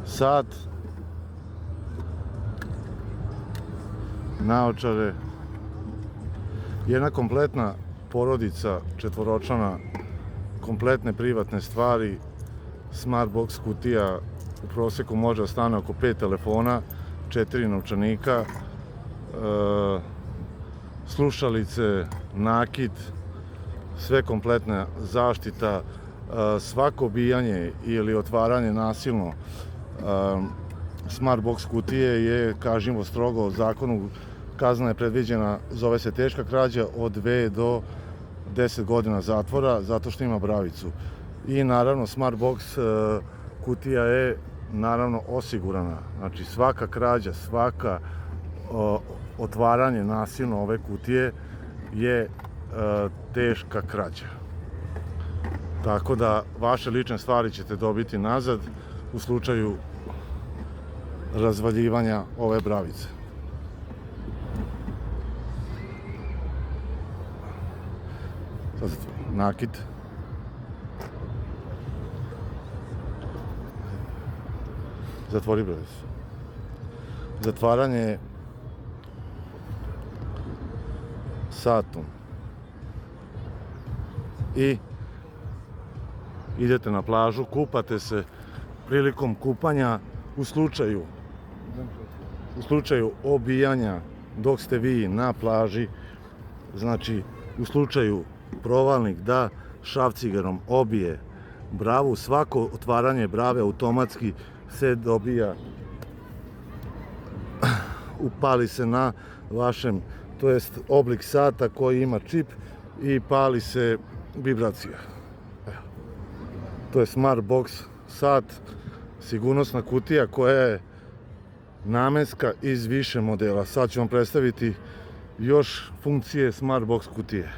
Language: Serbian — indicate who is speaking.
Speaker 1: sat, naočare, jedna kompletna porodica četvoročlana, kompletne privatne stvari, Smartbox kutija u proseku može da stane oko 5 telefona, 4 novčanika, slušalice, nakit, sve kompletna zaštita, svako obijanje ili otvaranje nasilno Smartbox kutije je kažnjivo strogo. Zakonu kazna je predviđena, zove se teška krađa, od 2 do 10 godina zatvora, zato što ima bravicu. I naravno Smartbox kutija je naravno osigurana. Znači svaka krađa, svaka otvaranje nasilno ove kutije je teška krađa. Tako da vaše lične stvari ćete dobiti nazad u slučaju razvaljivanja ove bravice. Nakit. Zatvori bravicu. Zatvaranje satom. I idete na plažu, kupate se. Prilikom kupanja u slučaju obijanja dok ste vi na plaži, znači u slučaju provalnik da šrafcigerom obije bravu, svako otvaranje brave automatski se dobija, upali se na vašem, to jest oblik sata koji ima čip i pali se vibracija. To je Smartbox sat, sigurnosna kutija koja je namenska iz više modela. Sad ću vam predstaviti još funkcije Smartbox kutije.